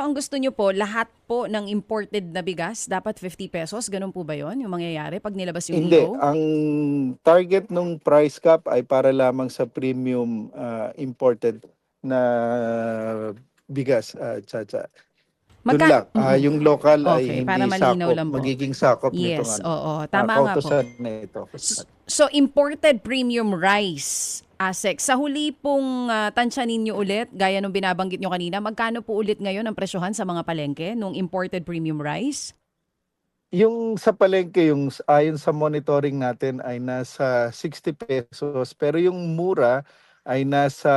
Ang gusto nyo po, lahat po ng imported na bigas, dapat 50 pesos? Ganun po ba yon yung mangyayari pag nilabas yung Hindi, EO? ang target nung price cap ay para lamang sa premium imported na bigas, Chacha. Doon lang, yung local ay Okay, para hindi malinaw sakop, lang po. magiging sakop nitong Yes, oo. Tama nga po. kautusan na ito. So, imported premium rice, ASEC. Sa huli pong tansya ninyo ulit, gaya nung binabanggit nyo kanina, magkano po ulit ngayon ang presyohan sa mga palengke nung imported premium rice? Yung sa palengke, yung ayon sa monitoring natin ay nasa 60 pesos, pero yung mura ay nasa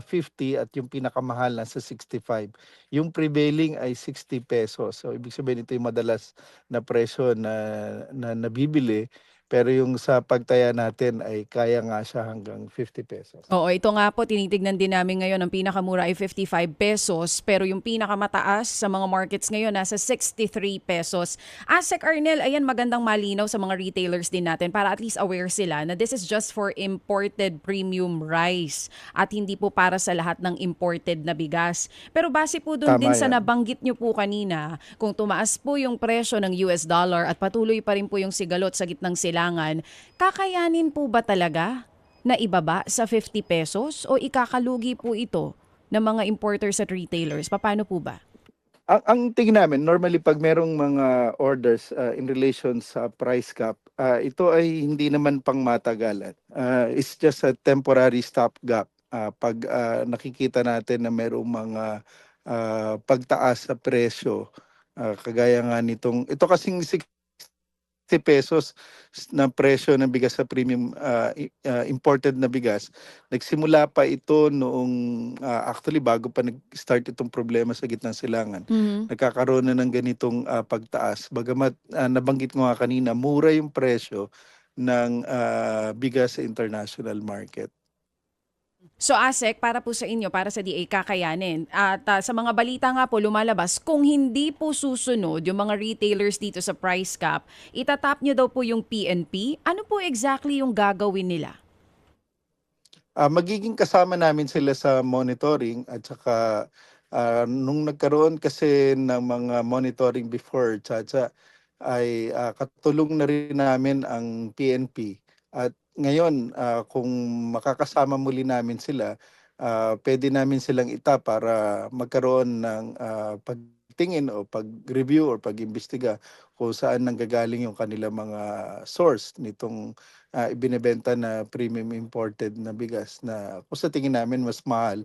50 at yung pinakamahal nasa 65. Yung prevailing ay 60 pesos. So ibig sabihin ito yung madalas na presyo na nabibili, pero yung sa pagtaya natin ay kaya nga siya hanggang 50 pesos. Oo, ito nga po, tinitignan din namin ngayon, ang pinakamura ay 55 pesos, pero yung pinakamataas sa mga markets ngayon nasa 63 pesos. ASEC Arnel, ayan, magandang malinaw sa mga retailers din natin para at least aware sila na this is just for imported premium rice at hindi po para sa lahat ng imported na bigas. Pero base po dun din Tama sa yan. nabanggit nyo po kanina, kung tumaas po yung presyo ng US dollar at patuloy pa rin po yung sigalot sa gitnang silangan, kakayanin po ba talaga na ibaba sa 50 pesos o ikakalugi po ito ng mga importers at retailers? Paano po ba? Ang tingin namin, normally pag merong mga orders in relation sa price cap, ito ay hindi naman pang matagalan. It's just a temporary stopgap. Pag nakikita natin na merong mga pagtaas sa presyo, kagaya nga nitong, ito kasing 60 pesos na presyo ng bigas sa premium imported na bigas. Nagsimula pa ito noong actually bago pa nag-start itong problema sa gitnang silangan. Mhm. Nagkakaroon na ng ganitong pagtaas. Bagamat nabanggit ko nga kanina, mura yung presyo ng bigas sa international market. So ASEC, para po sa inyo, para sa DA, kakayanin. At sa mga balita nga po lumalabas, kung hindi po susunod yung mga retailers dito sa price cap, itatap nyo daw po yung PNP. Ano po exactly yung gagawin nila? Magiging kasama namin sila sa monitoring at saka nung nagkaroon kasi ng mga monitoring before, Chacha, ay katulong na rin namin ang PNP. At ngayon, kung makakasama muli namin sila, pwede namin silang para magkaroon ng pagtingin o pag-review or pag-imbestiga kung saan nanggagaling yung kanilang mga source nitong ibinebenta na premium imported na bigas na kung sa tingin namin mas mahal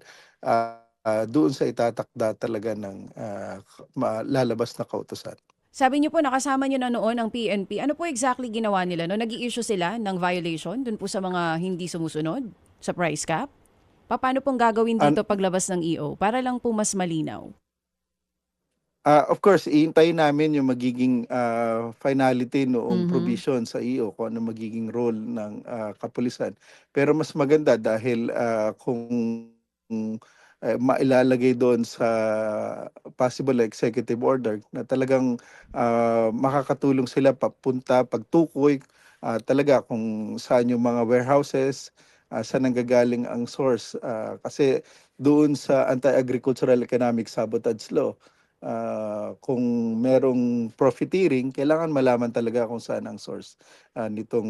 doon sa itatakda talaga ng lalabas na kautusan. Sabi niyo po nakasama niyo na noon ang PNP. Ano po exactly ginawa nila? No, nag-i-issue sila ng violation dun po sa mga hindi sumusunod sa price cap? Paano pong gagawin dito paglabas ng EO? Para lang po mas malinaw. Of course, iintayin namin yung magiging finality noong Mhm. provision sa EO kung ano magiging role ng kapulisan. Pero mas maganda dahil kung mailalagay doon sa possible executive order na talagang makakatulong sila papunta, pagtukoy talaga kung saan yung mga warehouses, saan nanggagaling ang source. Kasi doon sa Anti-Agricultural Economic Sabotage Law, kung merong profiteering, kailangan malaman talaga kung saan ang source nitong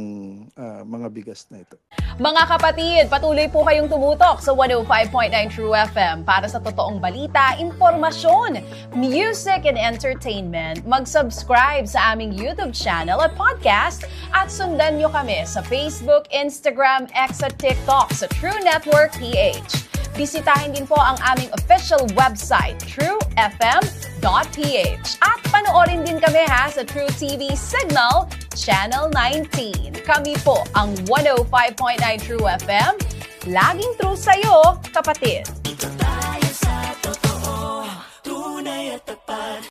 mga bigas na ito. Mga kapatid, patuloy po kayong tumutok sa 105.9 True FM para sa totoong balita, impormasyon, music, and entertainment. Mag-subscribe sa aming YouTube channel at podcast at sundan nyo kami sa Facebook, Instagram, X at TikTok sa True Network PH. Bisitahin din po ang aming official website, truefm.ph. At panoorin din kami sa True TV Signal, Channel 19. Kami po ang 105.9 True FM. Laging true sa'yo, kapatid.